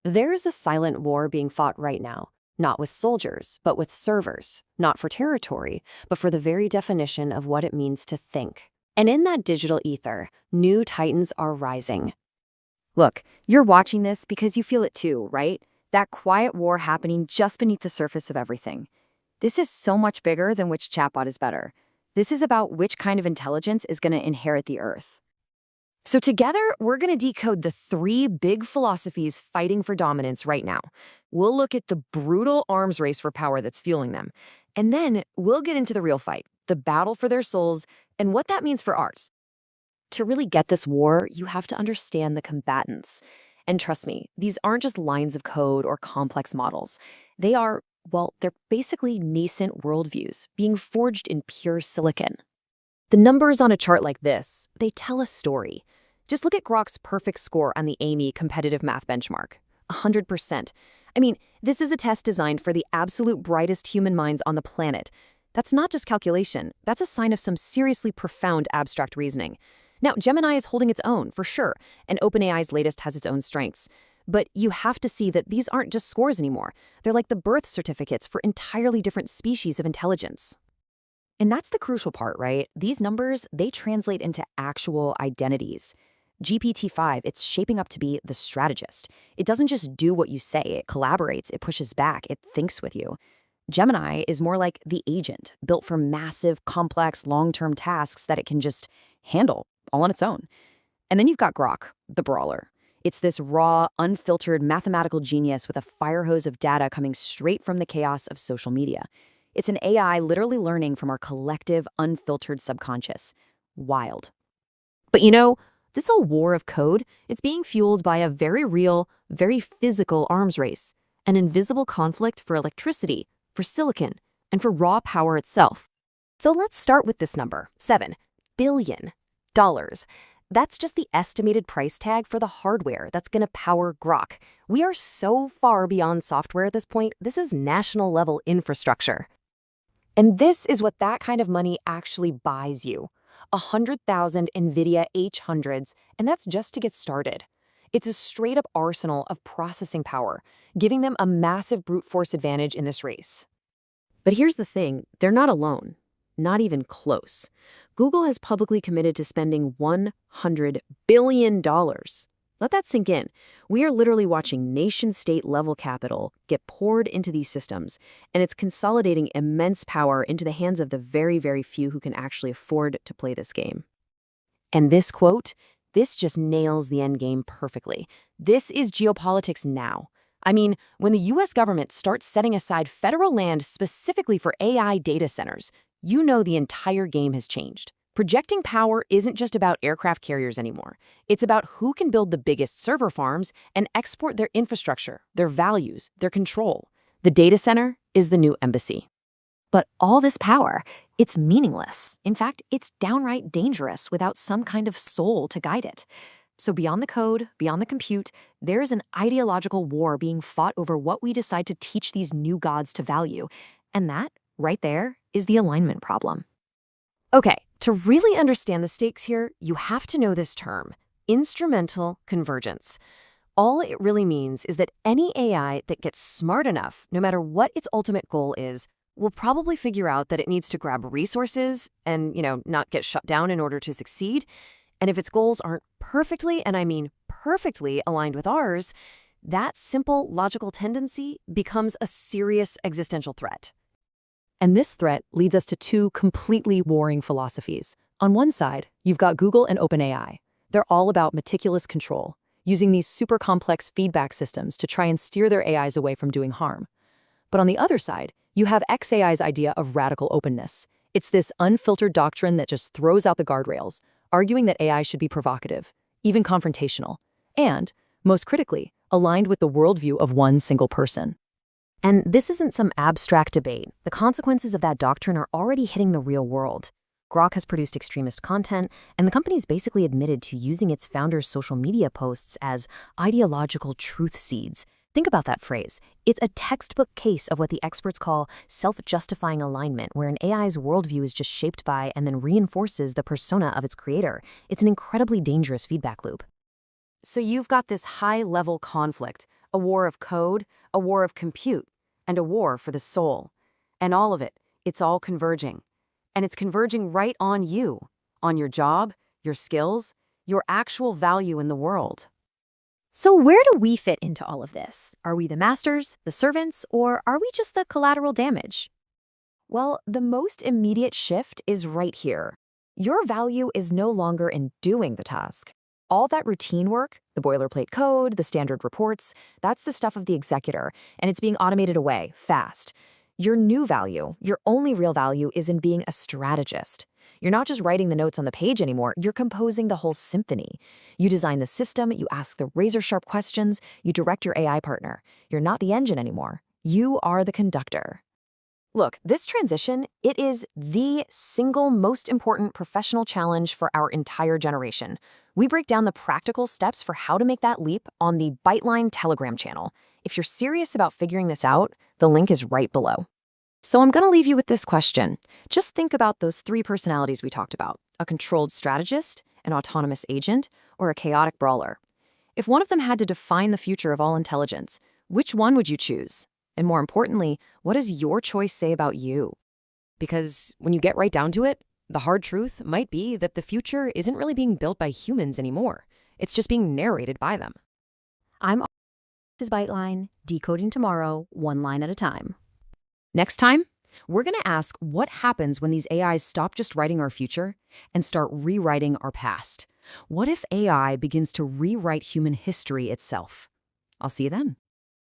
There's a silent war being fought right now, not with soldiers, but with servers, not for territory, but for the very definition of what it means to think. And in that digital ether, new titans are rising. Look, you're watching this because you feel it too, right? That quiet war happening just beneath the surface of everything. This is so much bigger than which chatbot is better. This is about which kind of intelligence is going to inherit the Earth. So together, we're going to decode the three big philosophies fighting for dominance right now. We'll look at the brutal arms race for power that's fueling them. And then we'll get into the real fight, the battle for their souls, and what that means for ours. To really get this war, you have to understand the combatants. And trust me, these aren't just lines of code or complex models. They are, well, they're basically nascent worldviews being forged in pure silicon. The numbers on a chart like this, they tell a story. Just look at Grok's perfect score on the Amy competitive math benchmark, 100%. I mean, this is a test designed for the absolute brightest human minds on the planet. That's not just calculation, that's a sign of some seriously profound abstract reasoning. Now, Gemini is holding its own, for sure, and OpenAI's latest has its own strengths. But you have to see that these aren't just scores anymore. They're like the birth certificates for entirely different species of intelligence. And that's the crucial part, right? These numbers, they translate into actual identities. GPT-5, it's shaping up to be the strategist. It doesn't just do what you say, it collaborates, it pushes back, it thinks with you. Gemini is more like the agent, built for massive, complex, long-term tasks that it can just handle all on its own. And then you've got Grok, the Brawler. It's this raw, unfiltered mathematical genius with a fire hose of data coming straight from the chaos of social media. It's an AI literally learning from our collective, unfiltered subconscious. Wild. But you know, this whole war of code, it's being fueled by a very real, very physical arms race, an invisible conflict for electricity, for silicon, and for raw power itself. So let's start with this number, $7 billion. That's just the estimated price tag for the hardware that's going to power Grok. We are so far beyond software at this point, this is national-level infrastructure. And this is what that kind of money actually buys you. 100,000 NVIDIA H100s, and that's just to get started. It's a straight-up arsenal of processing power, giving them a massive brute force advantage in this race. But here's the thing, they're not alone. Not even close. Google has publicly committed to spending $100 billion. Let that sink in. We are literally watching nation-state level capital get poured into these systems, and it's consolidating immense power into the hands of the very, very few who can actually afford to play this game. And this quote, this just nails the end game perfectly. This is geopolitics now. I mean, when the US government starts setting aside federal land specifically for AI data centers, you know the entire game has changed. Projecting power isn't just about aircraft carriers anymore. It's about who can build the biggest server farms and export their infrastructure, their values, their control. The data center is the new embassy. But all this power, it's meaningless. In fact, it's downright dangerous without some kind of soul to guide it. So beyond the code, beyond the compute, there is an ideological war being fought over what we decide to teach these new gods to value. And that, right there, is the alignment problem. Okay, to really understand the stakes here, you have to know this term, instrumental convergence. All it really means is that any AI that gets smart enough, no matter what its ultimate goal is, will probably figure out that it needs to grab resources and, not get shut down in order to succeed. And if its goals aren't perfectly, and I mean perfectly, aligned with ours, that simple logical tendency becomes a serious existential threat. And this threat leads us to two completely warring philosophies. On one side, you've got Google and OpenAI. They're all about meticulous control, using these super complex feedback systems to try and steer their AIs away from doing harm. But on the other side, you have xAI's idea of radical openness. It's this unfiltered doctrine that just throws out the guardrails, arguing that AI should be provocative, even confrontational, and, most critically, aligned with the worldview of one single person. And this isn't some abstract debate. The consequences of that doctrine are already hitting the real world. Grok has produced extremist content, and the company's basically admitted to using its founders' social media posts as ideological truth seeds. Think about that phrase. It's a textbook case of what the experts call self-justifying alignment, where an AI's worldview is just shaped by and then reinforces the persona of its creator. It's an incredibly dangerous feedback loop. So you've got this high-level conflict, a war of code, a war of compute, and a war for the soul. And all of it, it's all converging. And it's converging right on you, on your job, your skills, your actual value in the world. So where do we fit into all of this? Are we the masters, the servants, or are we just the collateral damage? Well, the most immediate shift is right here. Your value is no longer in doing the task. All that routine work, the boilerplate code, the standard reports, that's the stuff of the executor, and it's being automated away, fast. Your new value, your only real value, is in being a strategist. You're not just writing the notes on the page anymore, you're composing the whole symphony. You design the system, you ask the razor-sharp questions, you direct your AI partner. You're not the engine anymore. You are the conductor. Look, this transition, it is the single most important professional challenge for our entire generation. We break down the practical steps for how to make that leap on the Byteline Telegram channel. If you're serious about figuring this out, the link is right below. So I'm going to leave you with this question. Just think about those three personalities we talked about: a controlled strategist, an autonomous agent, or a chaotic brawler. If one of them had to define the future of all intelligence, which one would you choose? And more importantly, what does your choice say about you? Because when you get right down to it, the hard truth might be that the future isn't really being built by humans anymore. It's just being narrated by them. I'm this is Byteline, decoding tomorrow, one line at a time. Next time, we're going to ask what happens when these AIs stop just writing our future and start rewriting our past. What if AI begins to rewrite human history itself? I'll see you then.